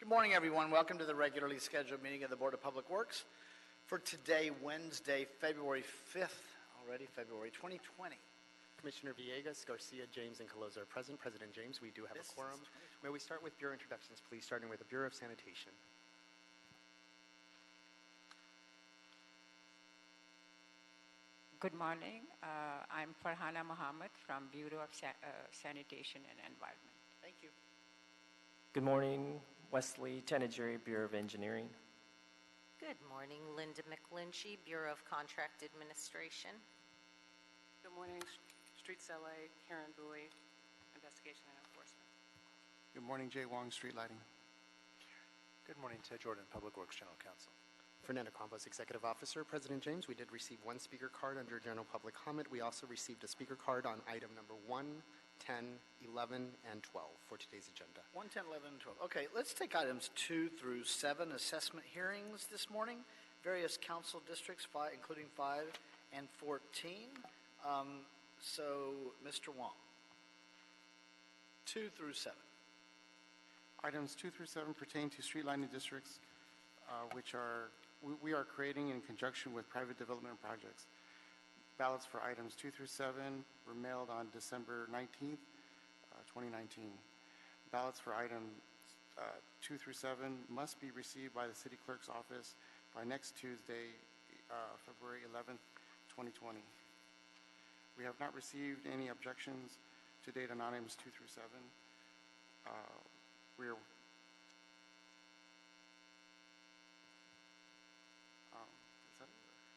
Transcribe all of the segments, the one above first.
Good morning, everyone. Welcome to the regularly scheduled meeting of the Board of Public Works for today, Wednesday, February 5th, already February 2020. Commissioner Villegas, Garcia, James, and Colozo are present. President James, we do have a quorum. May we start with Bureau introductions, please, starting with the Bureau of Sanitation. Good morning. I'm Farhana Muhammad from Bureau of Sanitation and Environment. Thank you. Good morning, Wesley Tenageri, Bureau of Engineering. Good morning, Linda McLinchy, Bureau of Contract Administration. Good morning, Streets LA, Karen Bowie, Investigation and Enforcement. Good morning, Jay Wong, Street Lighting. Good morning, Ted Jordan, Public Works General Counsel. Fernando Campos, Executive Officer. President James, we did receive one speaker card under general public comment. We also received a speaker card on item number 1, 10, 11, and 12 for today's agenda. 1, 10, 11, and 12. Okay, let's take items 2 through 7, assessment hearings this morning. Various council districts, including 5 and 14. So, Mr. Wong, 2 through 7. Items 2 through 7 pertain to street lighting districts, which we are creating in conjunction with private development projects. Ballots for items 2 through 7 were mailed on December 19th, 2019. Ballots for items 2 through 7 must be received by the City Clerk's office by next Tuesday, February 11th, 2020. We have not received any objections to date on items 2 through 7.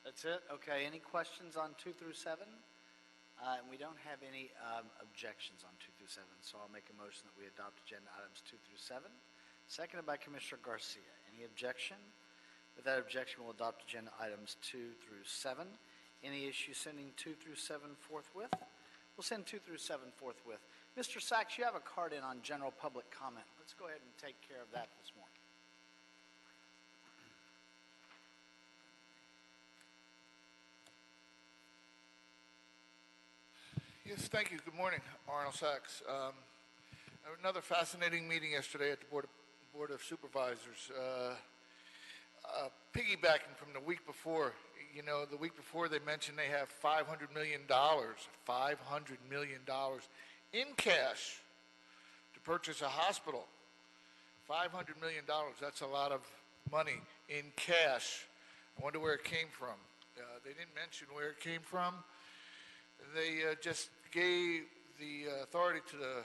That's it? Okay, any questions on 2 through 7? And we don't have any objections on 2 through 7, so I'll make a motion that we adopt agenda items 2 through 7. Seconded by Commissioner Garcia. Any objection? With that objection, we'll adopt agenda items 2 through 7. Any issue sending 2 through 7 forthwith? We'll send 2 through 7 forthwith. Mr. Sachs, you have a card in on general public comment. Let's go ahead and take care of that this morning. Yes, thank you. Good morning, Arnold Sachs. Another fascinating meeting yesterday at the Board of Supervisors. Piggybacking from the week before, the week before they mentioned they have $500 million in cash to purchase a hospital. $500 million, that's a lot of money in cash. I wonder where it came from. They didn't mention where it came from. They just gave the authority to the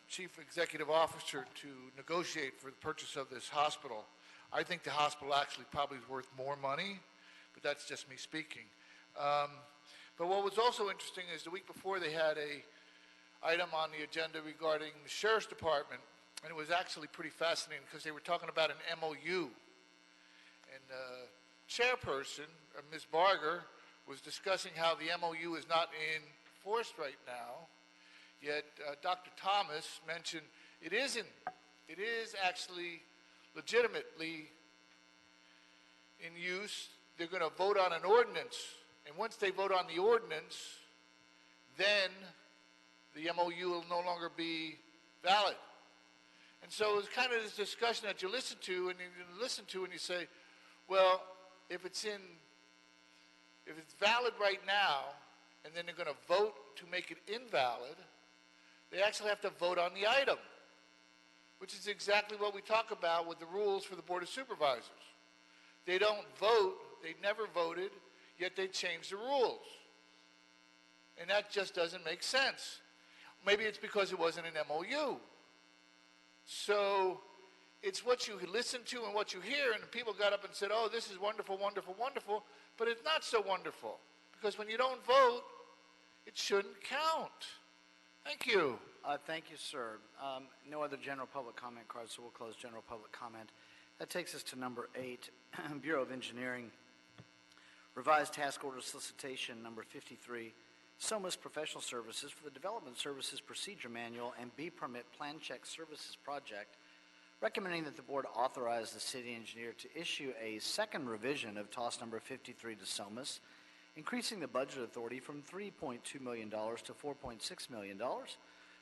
chief executive officer to negotiate for the purchase of this hospital. I think the hospital actually probably is worth more money, but that's just me speaking. But what was also interesting is the week before they had a item on the agenda regarding the Sheriff's Department, and it was actually pretty fascinating because they were talking about an MOU. And chairperson, Ms. Barger, was discussing how the MOU is not enforced right now, yet Dr. Thomas mentioned it isn't. It is actually legitimately in use. They're going to vote on an ordinance, and once they vote on the ordinance, then the MOU will no longer be valid. And so it's kind of this discussion that you listen to, and you say, well, if it's valid right now, and then they're going to vote to make it invalid, they actually have to vote on the item, which is exactly what we talk about with the rules for the Board of Supervisors. They don't vote, they never voted, yet they change the rules. And that just doesn't make sense. Maybe it's because it wasn't an MOU. So it's what you listen to and what you hear, and people got up and said, oh, this is wonderful, wonderful, wonderful, but it's not so wonderful, because when you don't vote, it shouldn't count. Thank you. Thank you, sir. No other general public comment cards, so we'll close general public comment. That takes us to number 8, Bureau of Engineering. Revised Task Order Solicitation number 53, SOMAS Professional Services for the Development Services Procedure Manual and B-Permit Plan Check Services Project, recommending that the board authorize the city engineer to issue a second revision of TOS number 53 to SOMAS, increasing the budget authority from $3.2 million to $4.6 million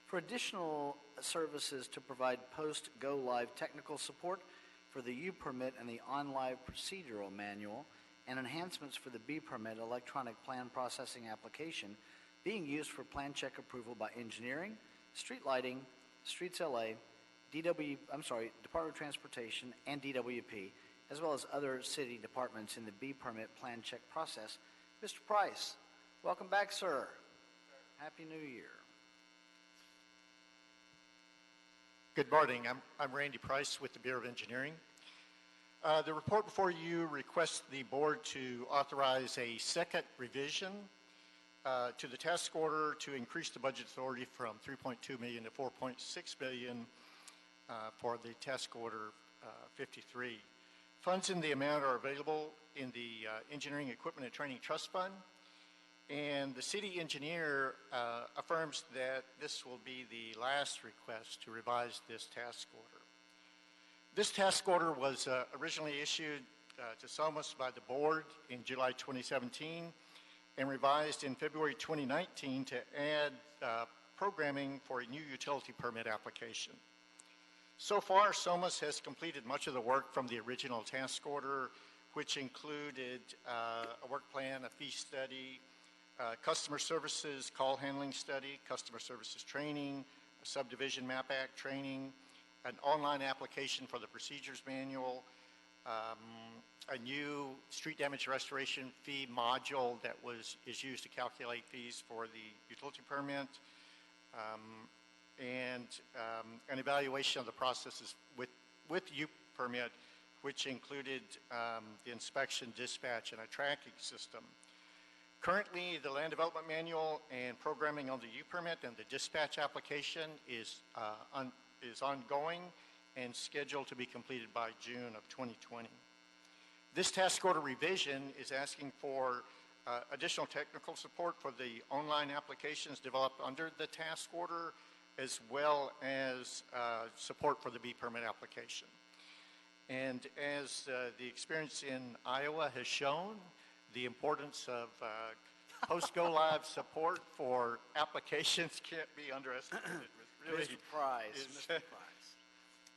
for additional services to provide post-go-live technical support for the U permit and the on-live procedural manual, and enhancements for the B permit electronic plan processing application being used for plan check approval by engineering, street lighting, Streets LA, Department of Transportation, and DWP, as well as other city departments in the B permit plan check process. Mr. Price, welcome back, sir. Happy New Year. Good morning. I'm Randy Price with the Bureau of Engineering. The report before you requests the board to authorize a second revision to the task order to increase the budget authority from $3.2 million to $4.6 billion for the task order 53. Funds in the amount are available in the Engineering Equipment and Training Trust Fund, and the city engineer affirms that this will be the last request to revise this task order. This task order was originally issued to SOMAS by the board in July 2017 and revised in February 2019 to add programming for a new utility permit application. So far, SOMAS has completed much of the work from the original task order, which included a work plan, a fee study, customer services call handling study, customer services training, a subdivision map act training, an online application for the procedures manual, a new street damage restoration fee module that is used to calculate fees for the utility permit, and an evaluation of the processes with U permit, which included the inspection, dispatch, and a tracking system. Currently, the land development manual and programming on the U permit and the dispatch application is ongoing and scheduled to be completed by June of 2020. This task order revision is asking for additional technical support for the online applications developed under the task order, as well as support for the B permit application. And as the experience in Iowa has shown, the importance of post-go-live support for applications can't be underestimated. Really Mr. Price, Mr. Price.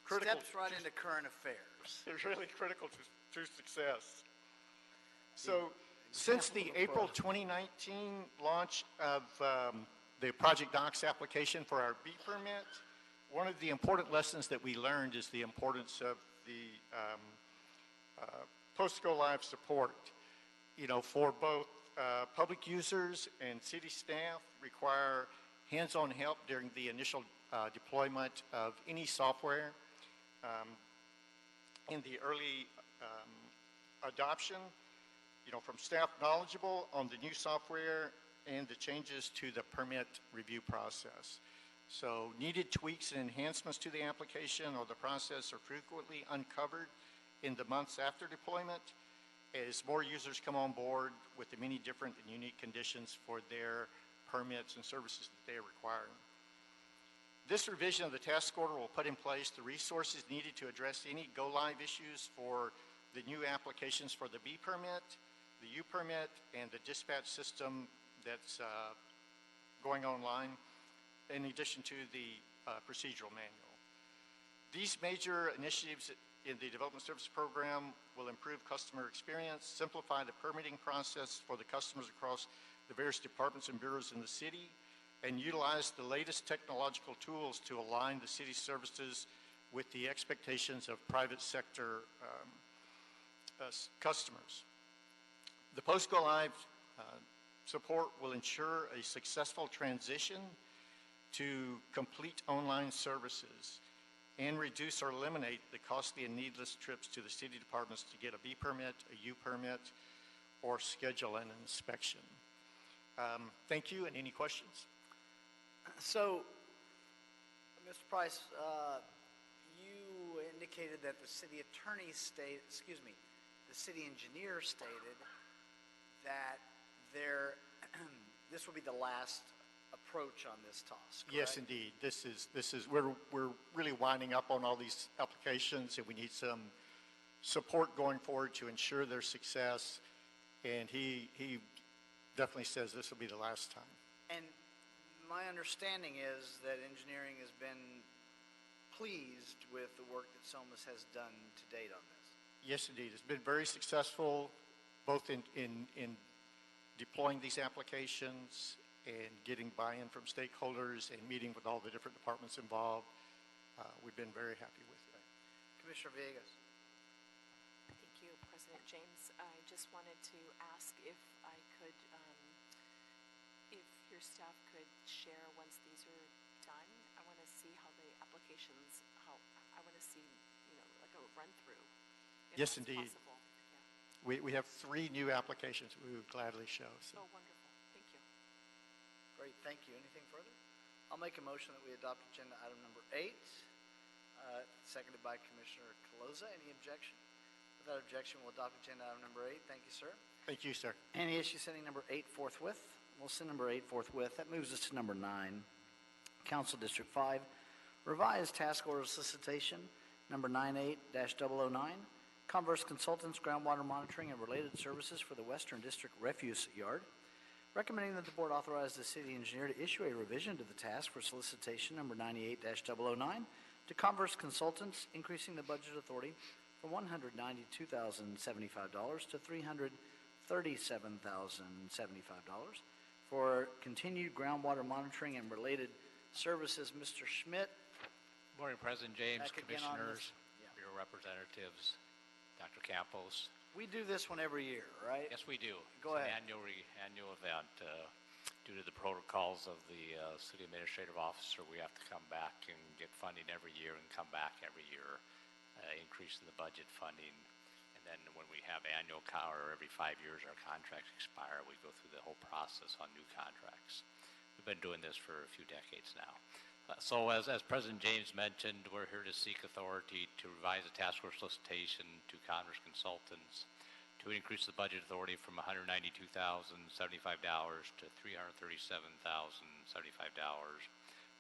Critical. Steps right into current affairs. It's really critical to success. So since the April 2019 launch of the Project Docs application for our B permit, one of the important lessons that we learned is the importance of the post-go-live support. You know, for both public users and city staff require hands-on help during the initial deployment of any software. In the early adoption, you know, from staff knowledgeable on the new software and the changes to the permit review process. So needed tweaks and enhancements to the application or the process are frequently uncovered in the months after deployment as more users come on board with the many different and unique conditions for their permits and services that they are requiring. This revision of the task order will put in place the resources needed to address any go-live issues for the new applications for the B permit, the U permit, and the dispatch system that's going online, in addition to the procedural manual. These major initiatives in the Development Service Program will improve customer experience, simplify the permitting process for the customers across the various departments and bureaus in the city, and utilize the latest technological tools to align the city's services with the expectations of private sector customers. The post-go-live support will ensure a successful transition to complete online services and reduce or eliminate the costly and needless trips to the city departments to get a B permit, a U permit, or schedule an inspection. Thank you, and any questions? So, Mr. Price, you indicated that the city attorney the city engineer stated that this will be the last approach on this task. Yes, correct? indeed. This is we're really winding up on all these applications, and we need some support going forward to ensure their success. And he definitely says this will be the last time. And My understanding is that engineering has been pleased with the work that SOMAS has done to date on this. Yes, indeed. It's been very successful, both in deploying these applications and getting buy-in from stakeholders and meeting with all the different departments involved. We've been very happy with it. Commissioner Villegas. Thank you, President James. I just wanted to ask if I could, if your staff could share once these are done. I want to see how the applications, I want to see, like a run-through. Yes, indeed. Possible. Yeah. We have 3 new applications we would gladly show. So. Oh, wonderful. Thank you. Great, thank you. Anything further? I'll make a motion that we adopt agenda item number 8, seconded by Commissioner Caloza. Any objection? Without objection, we'll adopt agenda item number 8. Thank you, sir. Thank you, sir. Any issue sending number 8 forthwith? We'll send number 8 forthwith. That moves us to number 9. Council District 5, revised task order solicitation, number 98-009, Converse Consultants, groundwater monitoring and related services for the Western District Refuse Yard. Recommending that the board authorize the city engineer to issue a revision to the task for solicitation number 98-009 to Converse Consultants, increasing the budget authority from $192,075 to $337,075 for continued groundwater monitoring and related services. Mr. Schmidt. Morning, President James, Back again on Commissioners, this. Yeah. Bureau Representatives, Dr. Campos. We do this one every year, right? Yes, we do. Go It's ahead. an annual event. Due to the protocols of the City Administrative Officer, we have to come back and get funding every year and come back every year, increasing the budget funding. And then when we have annual or every 5 years our contracts expire, we go through the whole process on new contracts. We've been doing this for a few decades now. So as President James mentioned, we're here to seek authority to revise the task force solicitation to Converse Consultants to increase the budget authority from $192,075 to $337,075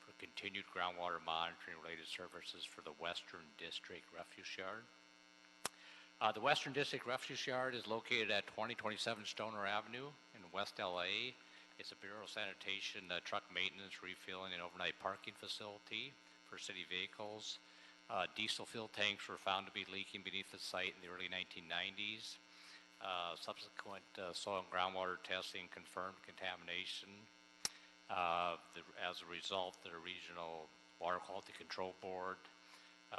for continued groundwater monitoring related services for the Western District Refuse Yard. The Western District Refuse Yard is located at 2027 Stoner Avenue in West LA. It's a Bureau of Sanitation truck maintenance, refilling, and overnight parking facility for city vehicles. Diesel fuel tanks were found to be leaking beneath the site in the early 1990s. Subsequent soil and groundwater testing confirmed contamination. As a result, the Regional Water Quality Control Board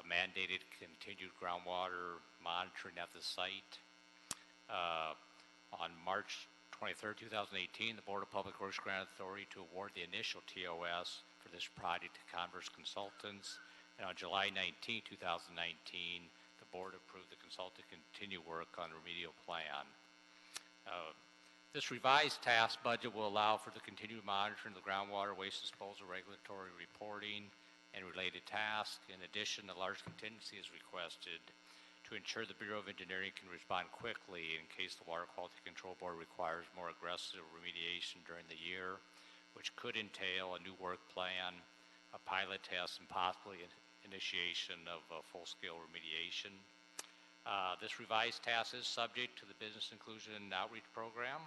mandated continued groundwater monitoring at the site. On March 23, 2018, the Board of Public Works granted authority to award the initial TOS for this project to Converse Consultants. And on July 19, 2019, the board approved the consultant to continue work on remedial plan. This revised task budget will allow for the continued monitoring of the groundwater waste disposal regulatory reporting and related tasks. In addition, a large contingency is requested to ensure the Bureau of Engineering can respond quickly in case the Water Quality Control Board requires more aggressive remediation during the year, which could entail a new work plan, a pilot test, and possibly initiation of a full-scale remediation. This revised task is subject to the Business Inclusion and Outreach Program.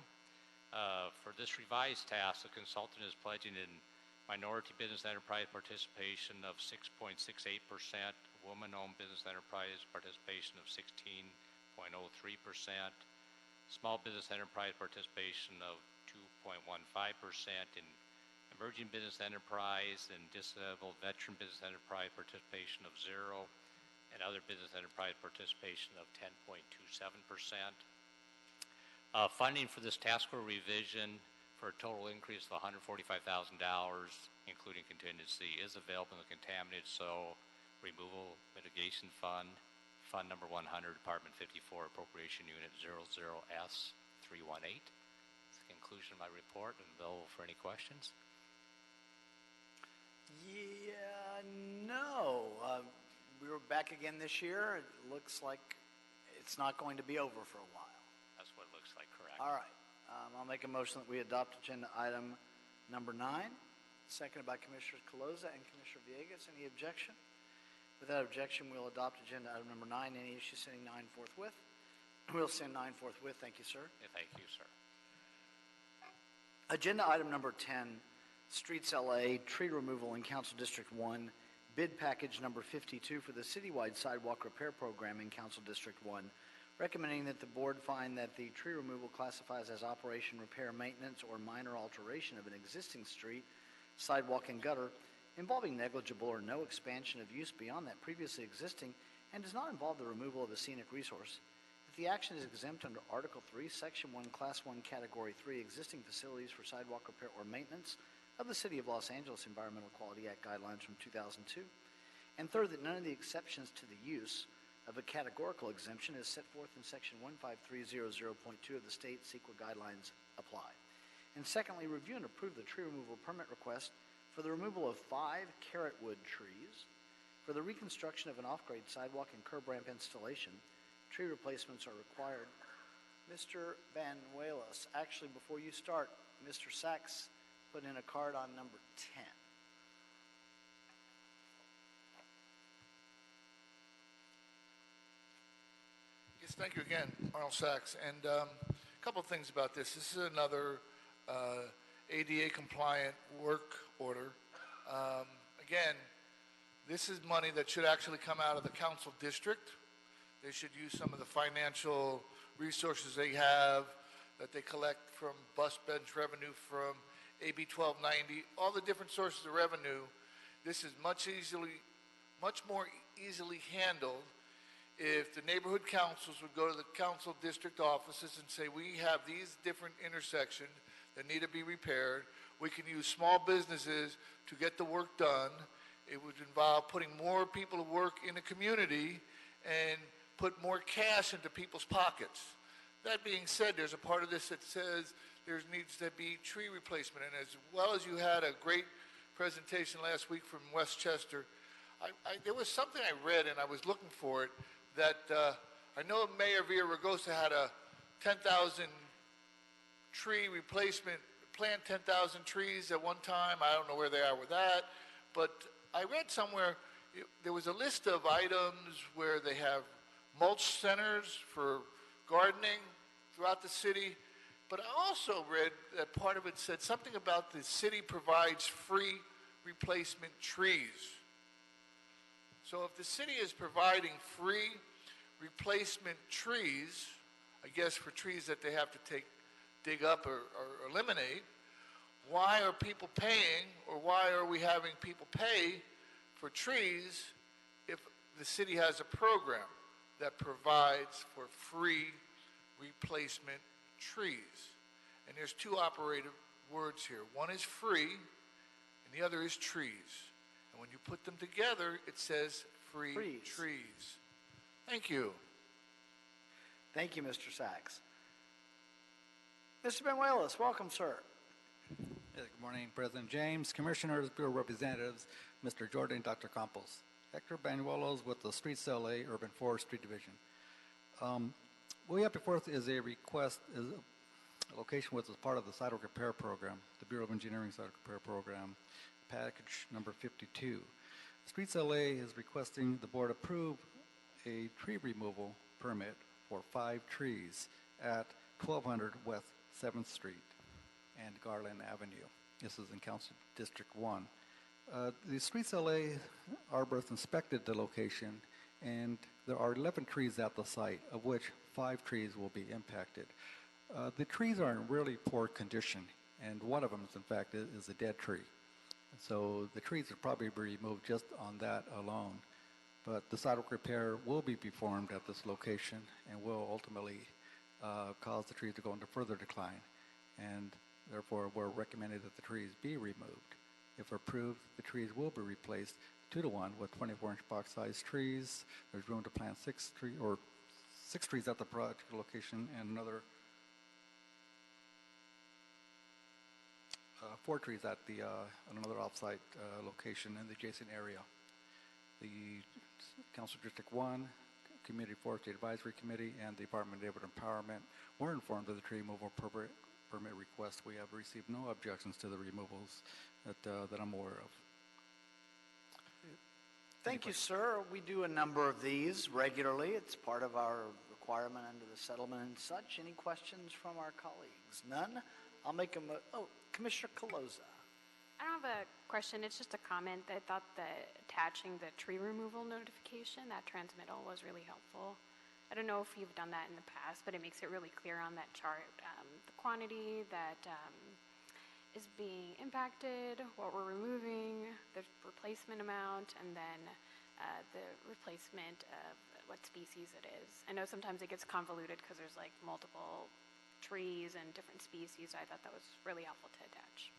For this revised task, the consultant is pledging in minority business enterprise participation of 6.68%, woman-owned business enterprise participation of 16.03%, small business enterprise participation of 2.15%, and emerging business enterprise and disabled veteran business enterprise participation of 0%, and other business enterprise participation of 10.27%. Funding for this task force revision for a total increase of $145,000, including contingency, is available in the Contaminated Soil Removal Mitigation Fund, Fund number 100, Department 54, Appropriation Unit 00S318. That's the conclusion of my report, and available for any questions. Yeah, no. We were back again this year. It looks like it's not going to be over for a while. That's what it looks like, correct. All right. I'll make a motion that we adopt agenda item number 9, seconded by Commissioner Caloza and Commissioner Villegas. Any objection? Without objection, we'll adopt agenda item number 9. Any issue sending 9 forthwith? We'll send 9 forthwith. Thank you, sir. Yeah, thank you, sir. Agenda item number 10, Streets LA, tree removal in Council District 1, bid package number 52 for the citywide sidewalk repair program in Council District 1, recommending that the board find that the tree removal classifies as operation, repair, maintenance, or minor alteration of an existing street, sidewalk, and gutter involving negligible or no expansion of use beyond that previously existing and does not involve the removal of a scenic resource. If the action is exempt under Article 3, Section 1, Class 1, Category 3, existing facilities for sidewalk repair or maintenance of the City of Los Angeles Environmental Quality Act guidelines from 2002. And third, that none of the exceptions to the use of a categorical exemption as set forth in Section 15300.2 of the state CEQA guidelines apply. And secondly, review and approve the tree removal permit request for the removal of 5 carrotwood trees for the reconstruction of an off-grade sidewalk and curb ramp installation. Tree replacements are required. Mr. Banuelos, actually, before you start, Mr. Sachs put in a card on number 10. Yes, thank you again, Arnold Sachs. And a couple of things about this. This is another ADA compliant work order. Again, this is money that should actually come out of the council district. They should use some of the financial resources they have that they collect from bus bench revenue, from AB 1290, all the different sources of revenue. This is much more easily handled if the neighborhood councils would go to the council district offices and say, we have these different intersections that need to be repaired. We can use small businesses to get the work done. It would involve putting more people to work in the community and put more cash into people's pockets. That being said, there's a part of this that says there needs to be tree replacement. And as well as you had a great presentation last week from Westchester, there was something I read and I was looking for it that I know Mayor Villaraigosa had a 10,000 tree replacement, plant 10,000 trees at one time. I don't know where they are with that, but I read somewhere there was a list of items where they have mulch centers for gardening throughout the city, but I also read that part of it said something about the city provides free replacement trees. So if the city is providing free replacement trees, I guess for trees that they have to dig up or eliminate, why are people paying, or why are we having people pay for trees if the city has a program that provides for free replacement trees? And there's two operative words here. One is free, and the other is trees. And when you put them together, it says free trees. Thank you. Thank you, Mr. Sachs. Mr. Banuelos, welcome, sir. Good morning, President James, Commissioners, Bureau Representatives, Mr. Jordan, Dr. Campos. Hector Banuelos with the Streets LA Urban Forestry Division. What we have before us is a request, is a location which is part of the sidewalk repair program, the Bureau of Engineering sidewalk repair program, package number 52. Streets LA is requesting the board approve a tree removal permit for 5 trees at 1200 West 7th Street and Garland Avenue. This is in Council District 1. The Streets LA arborist inspected the location, and there are 11 trees at the site, of which 5 trees will be impacted. The trees are in really poor condition, and one of them, in fact, is a dead tree. So the trees will probably be removed just on that alone. But the sidewalk repair will be performed at this location and will ultimately cause the trees to go into further decline. And therefore, we're recommending that the trees be removed. If approved, the trees will be replaced 2-to-1 with 24-inch box-sized trees. There's room to plant 6 trees at the project location and another 4 trees at another off-site location in the adjacent area. The Council District 1, Community Forestry Advisory Committee, and the Department of Neighborhood Empowerment were informed of the tree removal permit request. We have received no objections to the removals that I'm aware of. Thank you, sir. We do a number of these regularly. It's part of our requirement under the settlement and such. Any questions from our colleagues? None? I'll make a Commissioner Caloza. I don't have a question, it's just a comment. I thought that attaching the tree removal notification, that transmittal, was really helpful. I don't know if you've done that in the past, but it makes it really clear on that chart, the quantity that is being impacted, what we're removing, the replacement amount, and then the replacement of what species it is. I know sometimes it gets convoluted because there's like multiple trees and different species. I thought that was really helpful to attach.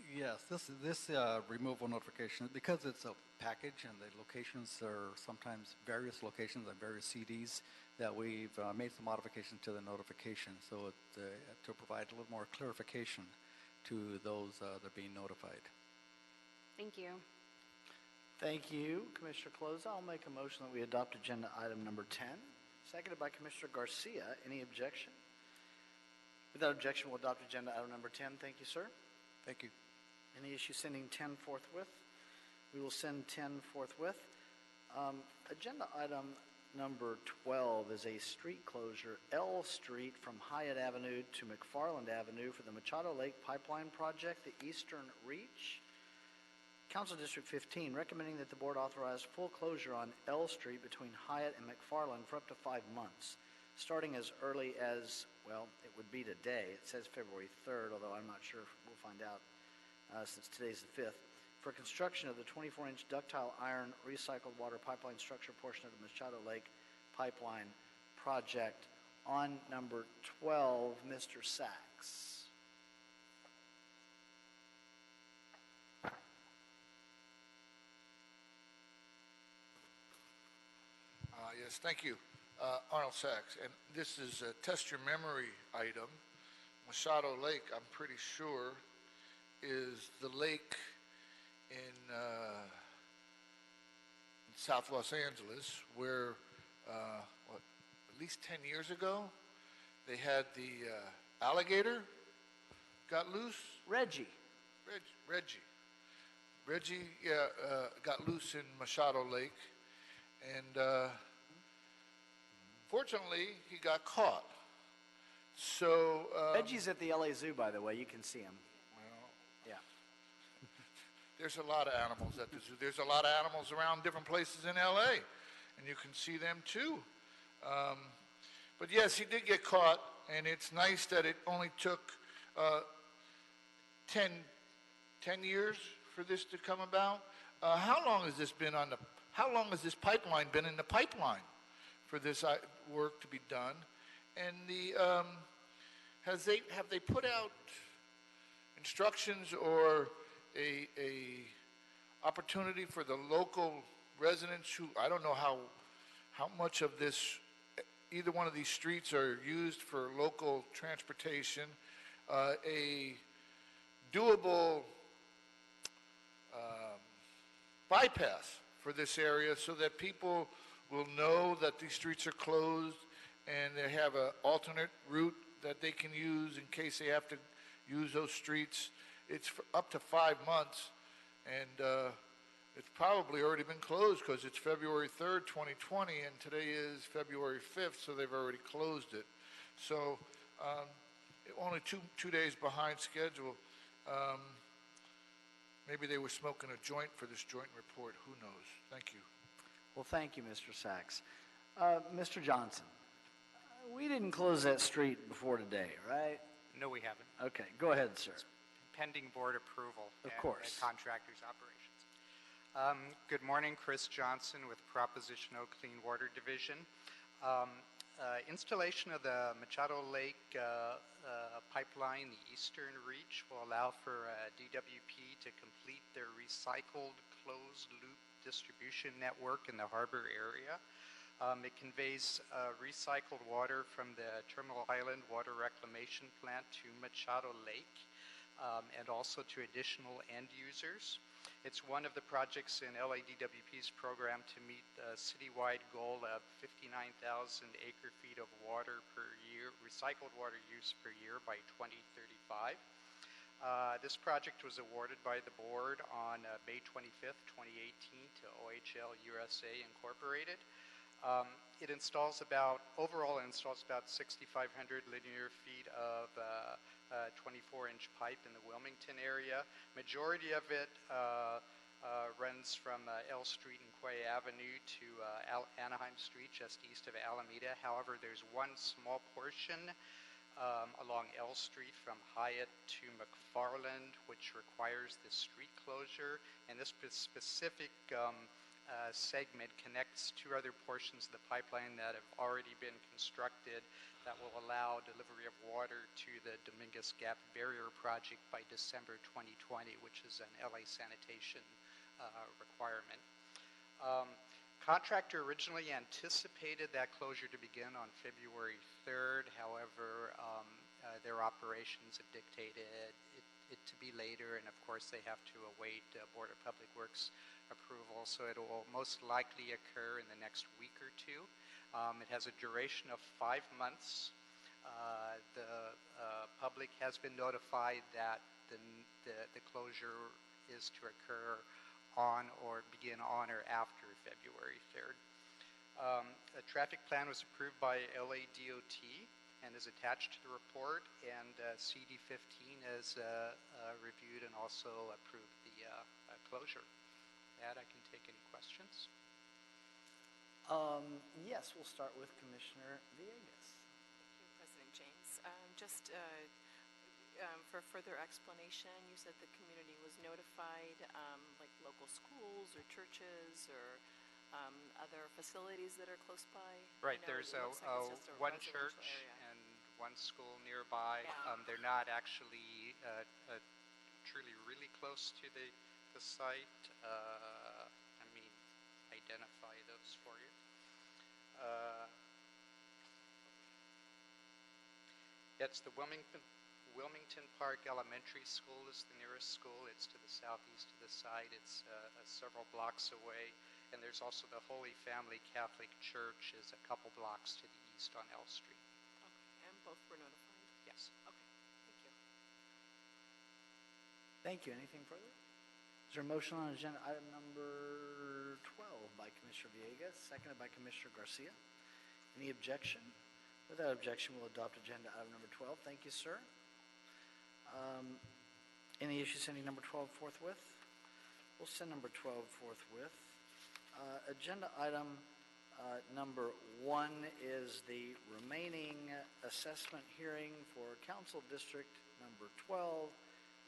Yes, this removal notification, because it's a package and the locations are sometimes various locations and various CDs, that we've made some modifications to the notification so to provide a little more clarification to those that are being notified. Thank you. Thank you, Commissioner Cloza. I'll make a motion that we adopt agenda item number 10, seconded by Commissioner Garcia. Any objection? Without objection, we'll adopt agenda item number 10. Thank you, sir. Thank you. Any issue sending 10 forthwith? We will send 10 forthwith. Agenda item number 12 is a street closure, L Street from Hyatt Avenue to McFarland Avenue for the Machado Lake Pipeline Project, the Eastern Reach. Council District 15 recommending that the board authorize full closure on L Street between Hyatt and McFarland for up to 5 months, starting as early as, well, it would be today. It says February 3rd, although I'm not sure if we'll find out since today's the 5th, for construction of the 24-inch ductile iron recycled water pipeline structure portion of the Machado Lake Pipeline Project. On number 12, Mr. Sachs. Yes, thank you, Arnold Sachs. And this is a test your memory item. Machado Lake, I'm pretty sure, is the lake in South Los Angeles where, at least 10 years ago, they had the alligator got loose. Reggie, got loose in Machado Lake, and fortunately, he got caught. So Reggie's at the LA Zoo, by the way. You can see him. Well, yeah. There's a lot of animals at the zoo. There's a lot of animals around different places in LA, and you can see them too. But yes, he did get caught, and it's nice that it only took 10 years for this to come about. How long has this been on the? How long has this pipeline been in the pipeline for this work to be done? And the have they put out instructions or a opportunity for the local residents who, I don't know how much of this, either one of these streets are used for local transportation, a doable bypass for this area so that people will know that these streets are closed and they have an alternate route that they can use in case they have to use those streets. It's for up to 5 months, and it's probably already been closed because it's February 3rd, 2020, and today is February 5th, so they've already closed it. So only two days behind schedule. Maybe they were smoking a joint for this joint report. Who knows? Thank you. Well, thank you, Mr. Sachs. Mr. Johnson, we didn't close that street before today, right? No, we haven't. Okay, go ahead, sir. Pending board approval. Of course. At contractor's operations. Good morning, Chris Johnson with Proposition O Clean Water Division. Installation of the Machado Lake pipeline, the Eastern Reach, will allow for DWP to complete their recycled closed-loop distribution network in the harbor area. It conveys recycled water from the Terminal Island Water Reclamation Plant to Machado Lake and also to additional end users. It's one of the projects in LADWP's program to meet the citywide goal of 59,000 acre-feet of water per year, recycled water use per year by 2035. This project was awarded by the board on May 25th, 2018 to OHL USA Incorporated. Overall installs about 6,500 linear feet of 24-inch pipe in the Wilmington area. Majority of it runs from L Street and Quay Avenue to Anaheim Street, just east of Alameda. However, there's one small portion along L Street from Hyatt to McFarland, which requires the street closure. And this specific segment connects two other portions of the pipeline that have already been constructed that will allow delivery of water to the Dominguez Gap Barrier Project by December 2020, which is an LA Sanitation requirement. Contractor originally anticipated that closure to begin on February 3rd. However, their operations have dictated it to be later, and of course they have to await Board of Public Works approval, so it will most likely occur in the next week or two. It has a duration of 5 months. The public has been notified that the closure is to occur on or begin on or after February 3rd. A traffic plan was approved by LA DOT and is attached to the report, and CD15 has reviewed and also approved the closure. With that, I can take any questions. Yes, we'll start with Commissioner Villegas. Thank you, President James. Just for further explanation, you said the community was notified, like local schools or churches or other facilities that are close by? Right, I know there's it looks like it's just a one residential church area. and one school nearby. Yeah. They're not actually truly really close to the site. Let me identify those for you. It's the Wilmington Park Elementary School is the nearest school. It's to the southeast of the site. It's several blocks away. And there's also the Holy Family Catholic Church is a couple blocks to the east on L Street. Okay, and both were notified? Yes. Okay, thank you. Thank you. Anything further? Is there a motion on agenda item number 12 by Commissioner Villegas, seconded by Commissioner Garcia? Any objection? Without objection, we'll adopt agenda item number 12. Thank you, sir. Any issues sending number 12 forthwith? We'll send number 12 forthwith. Agenda item number 1 is the remaining assessment hearing for Council District number 12,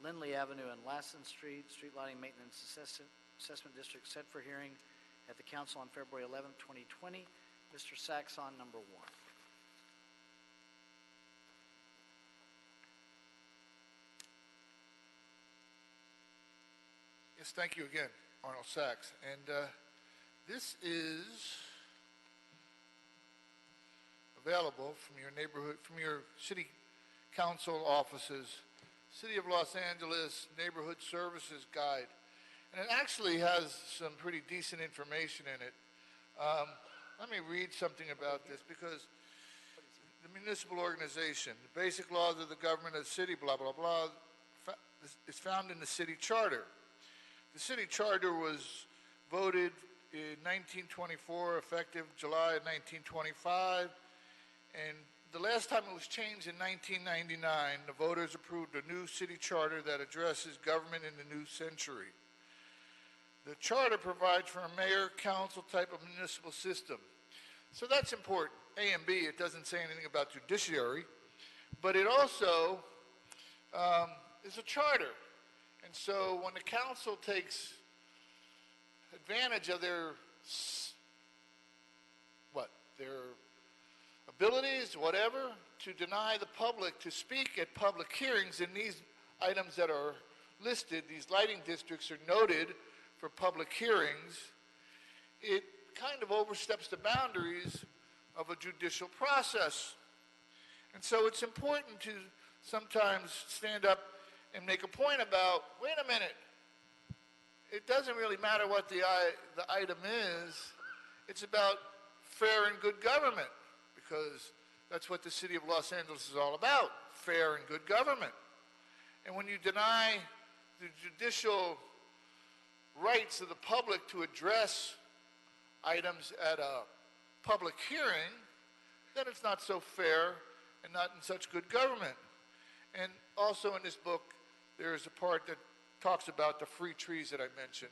Lindley Avenue and Lassen Street, Street Lighting Maintenance Assessment District set for hearing at the Council on February 11, 2020. Mr. Sachs on number 1. Yes, thank you again, Arnold Sachs. And this is available from your neighborhood, from your city council offices, City of Los Angeles Neighborhood Services Guide. And it actually has some pretty decent information in it. Let me read something about this, because the municipal organization, the basic laws of the government of the city, blah, blah, blah, is found in the city charter. The city charter was voted in 1924, effective July of 1925, and the last time it was changed in 1999, the voters approved a new city charter that addresses government in the new century. The charter provides for a mayor, council type of municipal system. So that's important. A and B, it doesn't say anything about judiciary, but it also is a charter. And so when the council takes advantage of their abilities, whatever, to deny the public to speak at public hearings, and these items that are listed, these lighting districts are noted for public hearings, it kind of oversteps the boundaries of a judicial process. And so it's important to sometimes stand up and make a point about, wait a minute, it doesn't really matter what the item is, it's about fair and good government, because that's what the city of Los Angeles is all about, fair and good government. And when you deny the judicial rights of the public to address items at a public hearing, then it's not so fair and not in such good government. And also in this book, there is a part that talks about the free trees that I mentioned.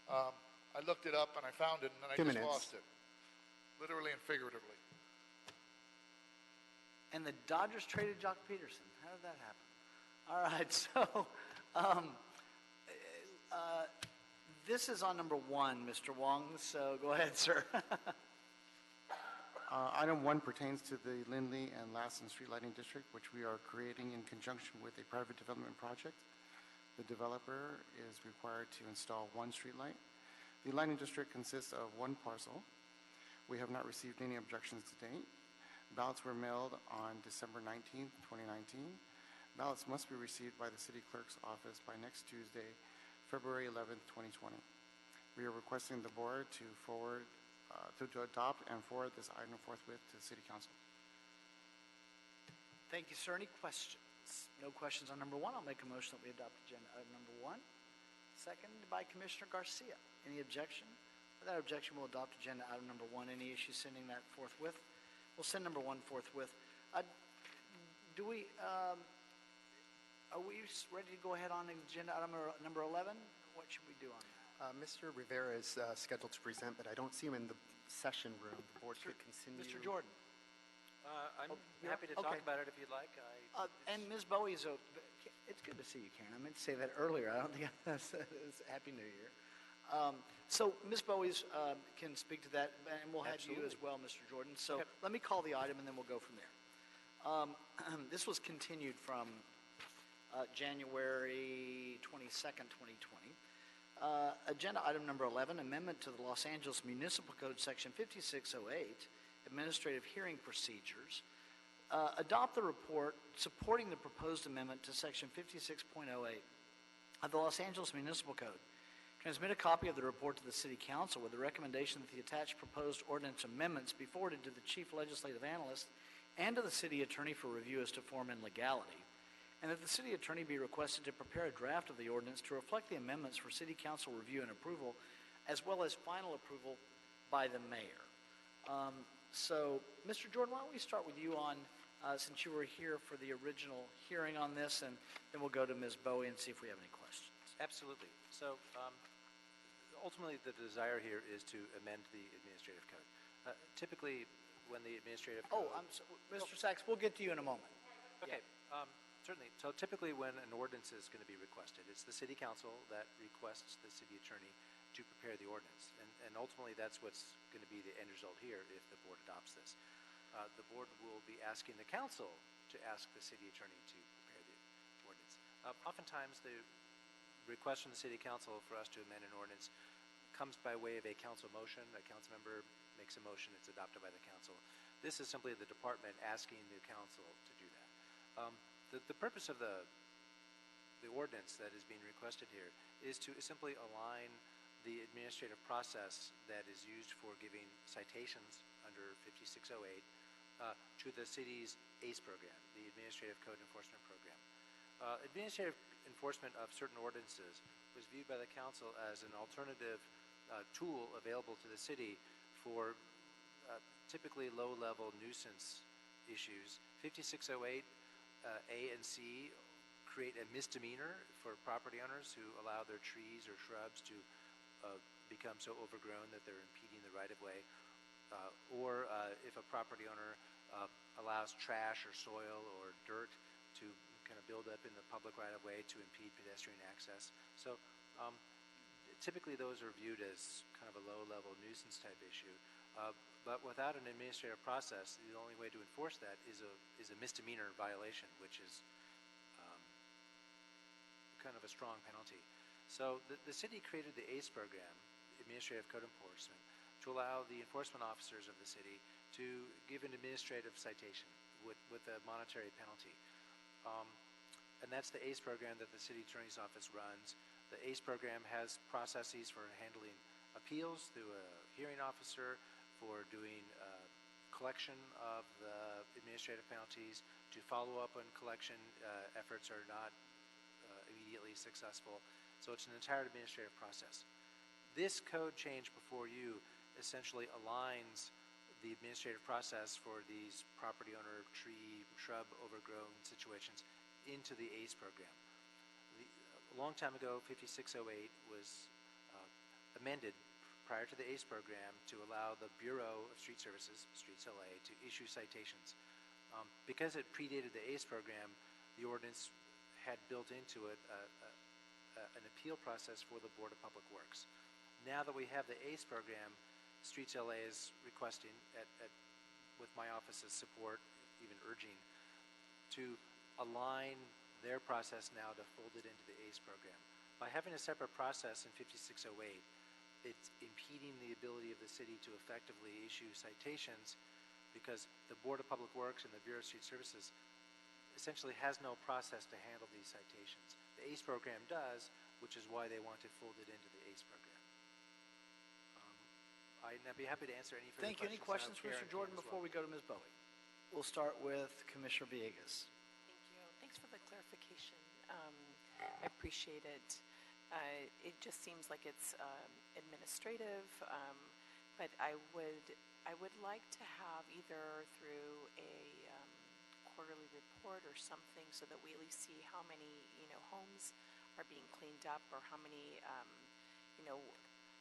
I looked it up and I found it, and then I 2 just minutes. lost it, literally and figuratively. And the Dodgers traded Jock Peterson. How did that happen? All right, so this is on number 1, Mr. Wong, so go ahead, sir. Item 1 pertains to the Lindley and Lassen Street Lighting District, which we are creating in conjunction with a private development project. The developer is required to install 1 street light. The lighting district consists of 1 parcel. We have not received any objections to date. Ballots were mailed on December 19th, 2019. Ballots must be received by the city clerk's office by next Tuesday, February 11th, 2020. We are requesting the board to adopt and forward this item forthwith to the city council. Thank you, sir. Any questions? No questions on number 1. I'll make a motion that we adopt agenda item number 1. Seconded by Commissioner Garcia. Any objection? Without objection, we'll adopt agenda item number 1. Any issue sending that forthwith? We'll send number 1 forthwith. Are we ready to go ahead on agenda item number 11? What should we do on that? Mr. Rivera is scheduled to present, but I don't see him in the session room. The board could continue. Mr. Jordan. I'm yeah, happy to talk okay. about it if you'd like. And Ms. Bowie's, it's good to see you, Karen. I meant to say that earlier. I don't think I said it. Happy New Year. So Ms. Bowie's can speak to that, and we'll have you as well, Mr. Jordan. So let me call the item, and then we'll go from there. This was continued from January 22nd, 2020. Agenda item number 11, amendment to the Los Angeles Municipal Code, Section 5608, Administrative Hearing Procedures. Adopt the report supporting the proposed amendment to Section 56.08 of the Los Angeles Municipal Code. Transmit a copy of the report to the City Council with the recommendation that the attached proposed ordinance amendments be forwarded to the Chief Legislative Analyst and to the City Attorney for review as to form and legality, and that the City Attorney be requested to prepare a draft of the ordinance to reflect the amendments for City Council review and approval, as well as final approval by the Mayor. So, Mr. Jordan, why don't we start with you on, since you were here for the original hearing on this, and then we'll go to Ms. Bowie and see if we have any questions. Absolutely. So ultimately, the desire here is to amend the administrative code. Typically, when the administrative code... Mr. Sachs, we'll get to you in a moment. Okay, certainly. So typically when an ordinance is going to be requested, it's the City Council that requests the City Attorney to prepare the ordinance. And ultimately, that's what's going to be the end result here if the board adopts this. The board will be asking the council to ask the City Attorney to prepare the ordinance. Oftentimes, the request from the City Council for us to amend an ordinance comes by way of a council motion. A council member makes a motion, it's adopted by the council. This is simply the department asking the council to do that. The purpose of the ordinance that is being requested here is to simply align the administrative process that is used for giving citations under 5608 to the city's ACE program, the Administrative Code Enforcement Program. Administrative enforcement of certain ordinances was viewed by the council as an alternative tool available to the city for typically low-level nuisance issues. 5608 A and C create a misdemeanor for property owners who allow their trees or shrubs to become so overgrown that they're impeding the right-of-way, or if a property owner allows trash or soil or dirt to kind of build up in the public right-of-way to impede pedestrian access. So typically those are viewed as kind of a low-level nuisance type issue. But without an administrative process, the only way to enforce that is a misdemeanor violation, which is kind of a strong penalty. So the city created the ACE program, Administrative Code Enforcement, to allow the enforcement officers of the city to give an administrative citation with a monetary penalty. And that's the ACE program that the city attorney's office runs. The ACE program has processes for handling appeals through a hearing officer, for doing collection of the administrative penalties, to follow up on collection efforts are not immediately successful. So it's an entire administrative process. This code change before you essentially aligns the administrative process for these property owner, tree, shrub overgrown situations into the ACE program. A long time ago, 5608 was amended prior to the ACE program to allow the Bureau of Street Services, Streets LA, to issue citations. Because it predated the ACE program, the ordinance had built into it an appeal process for the Board of Public Works. Now that we have the ACE program, Streets LA is requesting, with my office's support, even urging, to align their process now to fold it into the ACE program. By having a separate process in 5608, it's impeding the ability of the city to effectively issue citations because the Board of Public Works and the Bureau of Street Services essentially has no process to handle these citations. The ACE program does, which is why they want to fold it into the ACE program. I'd be happy to answer any further questions. Thank you. Any questions for Mr. Jordan before we go to Ms. Bowie? We'll start with Commissioner Villegas. Thank you. Thanks for the clarification. I appreciate it. It just seems like it's administrative, but I would like to have either through a quarterly report or something so that we at least see how many homes are being cleaned up or how many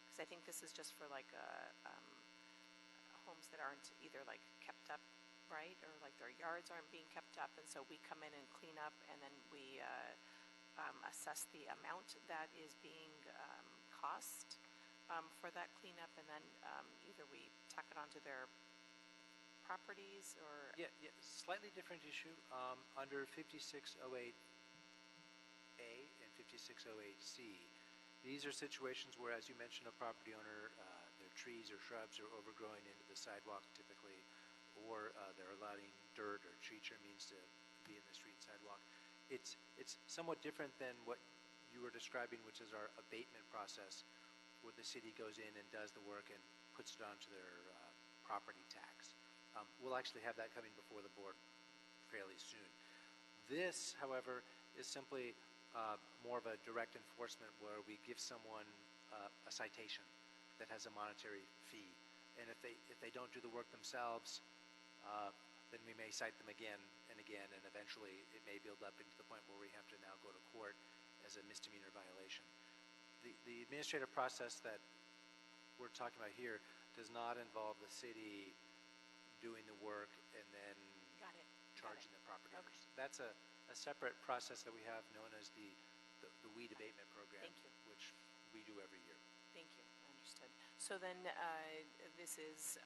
because I think this is just for like homes that aren't either like kept up right or like their yards aren't being kept up, and so we come in and clean up and then we assess the amount that is being cost for that cleanup, and then either we tack it onto their properties or... Yeah, slightly different issue. Under 5608A and 5608C, these are situations where, as you mentioned, a property owner, their trees or shrubs are overgrowing into the sidewalk typically, or they're allowing dirt or tree trimmings to be in the street and sidewalk. It's somewhat different than what you were describing, which is our abatement process, where the city goes in and does the work and puts it onto their property tax. We'll actually have that coming before the board fairly soon. This, however, is simply more of a direct enforcement where we give someone a citation that has a monetary fee, and if they don't do the work themselves, then we may cite them again and again, and eventually it may build up into the point where we have to now go to court as a misdemeanor violation. The administrative process that we're talking about here does not involve the city doing the work and then charging the property owners. That's a separate process that we have known as the weed abatement program, which we do every year. Thank you. Understood. So then this is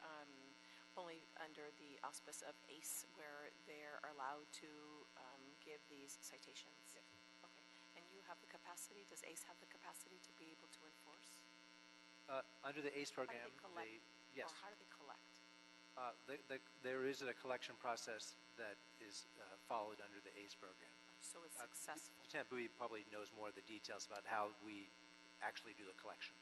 only under the auspice of ACE where they're allowed to give these citations? Yes. Okay. And you have the capacity, does ACE have the capacity to be able to enforce? Under the ACE program, yes. Or how do they collect? There is a collection process that is followed under the ACE program. So it's successful. Lieutenant Bowie probably knows more of the details about how we actually do the collection.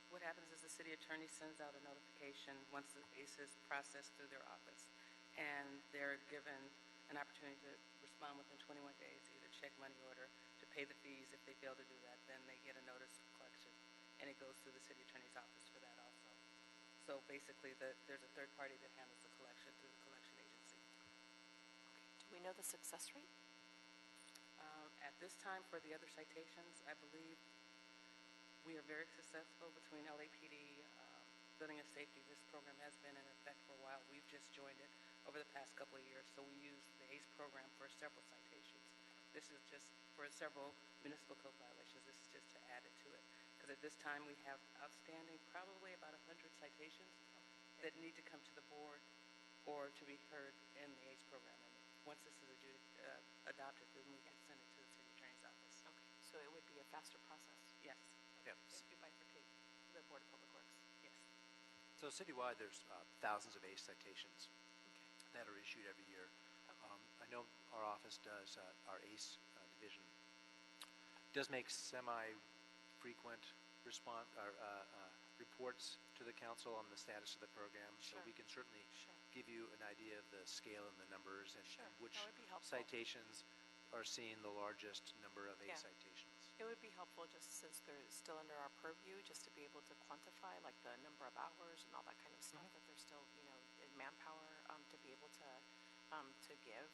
What happens is the city attorney sends out a notification once the ACE is processed through their office, and they're given an opportunity to respond within 21 days, either check money order, to pay the fees. If they fail to do that, then they get a notice of collection, and it goes through the city attorney's office for that also. So basically, there's a third party that handles the collection through the collection agency. Okay. Do we know the success rate? At this time, for the other citations, I believe we are very successful between LAPD, Building and Safety. This program has been in effect for a while. We've just joined it over the past couple of years, so we use the ACE program for several citations. This is just for several municipal code violations. This is just to add it to it. Because at this time, we have outstanding probably about 100 citations that need to come to the board or to be heard in the ACE program. And once this is adopted, then we can send it to the city attorney's office. Okay. So it would be a faster process? Yes. Yeah. If you bifurcate the Board of Public Works? Yes. So citywide, there's thousands of ACE citations that are issued every year. I know our office does, our ACE division does make semi-frequent reports to the council on the status of the program, so we can certainly give you an idea of the scale and the numbers and which citations are seeing the largest number of ACE citations. It would be helpful, just since they're still under our purview, just to be able to quantify like the number of hours and all that kind of stuff that they're still, in manpower to be able to give,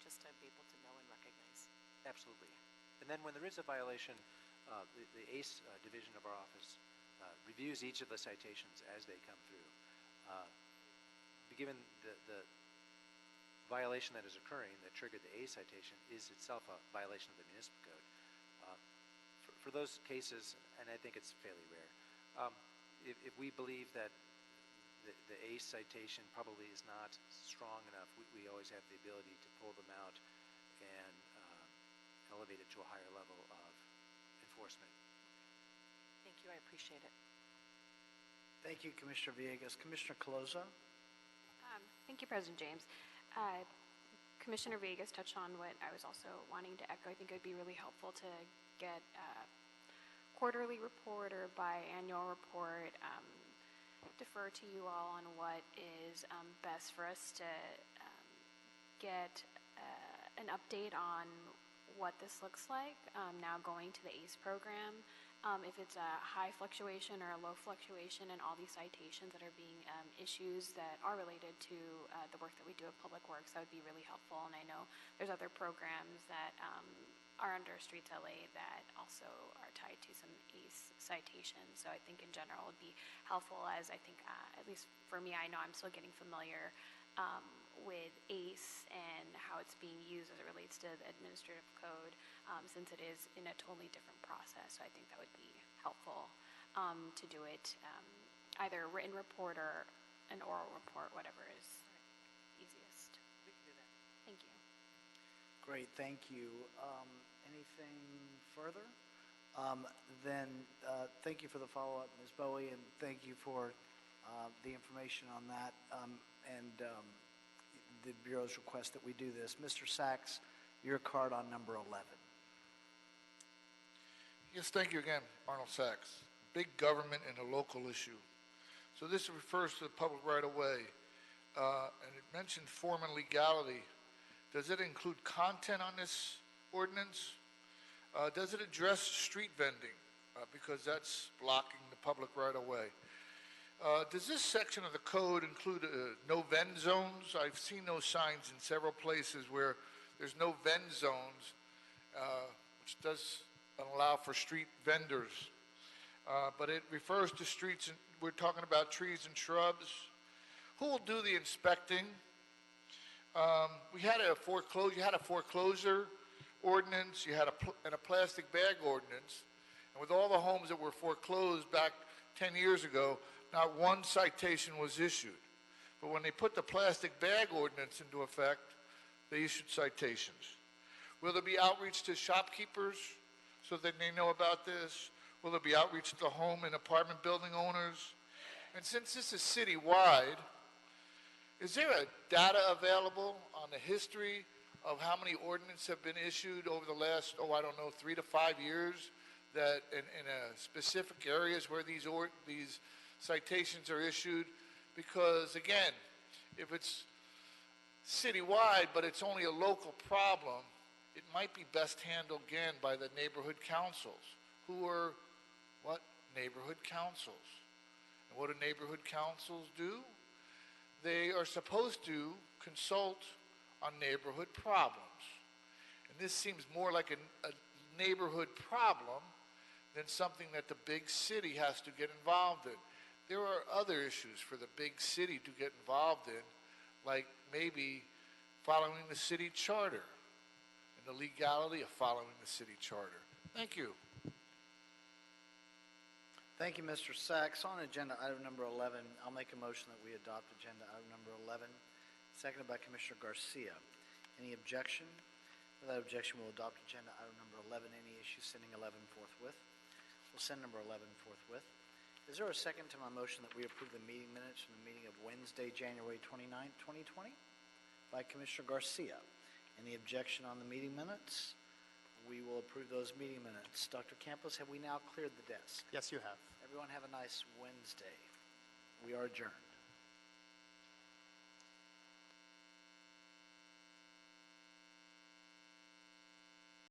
just to be able to know and recognize. Absolutely. And then when there is a violation, the ACE division of our office reviews each of the citations as they come through. Given the violation that is occurring that triggered the ACE citation is itself a violation of the municipal code. For those cases, and I think it's fairly rare, if we believe that the ACE citation probably is not strong enough, we always have the ability to pull them out and elevate it to a higher level of enforcement. Thank you, I appreciate it. Thank you, Commissioner Villegas. Commissioner Caloza? Thank you, President James. Commissioner Villegas touched on what I was also wanting to echo. I think it would be really helpful to get a quarterly report or biannual report, defer to you all on what is best for us to get an update on what this looks like now going to the ACE program. If it's a high fluctuation or a low fluctuation in all these citations that are being issues that are related to the work that we do at Public Works, that would be really helpful. And I know there's other programs that are under Streets LA that also are tied to some ACE citations. So I think in general it would be helpful, as I think, at least for me, I know I'm still getting familiar with ACE and how it's being used as it relates to the administrative code, since it is in a totally different process. So I think that would be helpful to do it either a written report or an oral report, whatever is easiest. We can do that. Thank you. Great, thank you. Anything further? Then thank you for the follow-up, Ms. Bowie, and thank you for the information on that and the Bureau's request that we do this. Mr. Sachs, your card on number 11. Yes, thank you again, Arnold Sachs. Big government and a local issue. So this refers to the public right-of-way, and it mentioned form and legality. Does it include content on this ordinance? Does it address street vending? Because that's blocking the public right-of-way. Does this section of the code include no vend zones? I've seen those signs in several places where there's no vend zones, which does allow for street vendors. But it refers to streets, and we're talking about trees and shrubs. Who will do the inspecting? We had a foreclosure. You had a foreclosure ordinance. You had a plastic bag ordinance. And with all the homes that were foreclosed back 10 years ago, not one citation was issued. But when they put the plastic bag ordinance into effect, they issued citations. Will there be outreach to shopkeepers so that they know about this? Will there be outreach to home and apartment building owners? And since this is citywide, is there a data available on the history of how many ordinances have been issued over the last, 3 to 5 years, that in specific areas where these citations are issued? Because again, if it's citywide but it's only a local problem, it might be best handled again by the neighborhood councils. Who are what? Neighborhood councils. And what do neighborhood councils do? They are supposed to consult on neighborhood problems. And this seems more like a neighborhood problem than something that the big city has to get involved in. There are other issues for the big city to get involved in, like maybe following the city charter and the legality of following the city charter. Thank you. Thank you, Mr. Sachs. On agenda item number 11, I'll make a motion that we adopt agenda item number 11, seconded by Commissioner Garcia. Any objection? Without objection, we'll adopt agenda item number 11. Any issues, sending 11 forthwith? We'll send number 11 forthwith. Is there a second to my motion that we approve the meeting minutes from the meeting of Wednesday, January 29, 2020? By Commissioner Garcia. Any objection on the meeting minutes? We will approve those meeting minutes. Dr. Campos, have we now cleared the desk? Yes, you have. Everyone have a nice Wednesday. We are adjourned.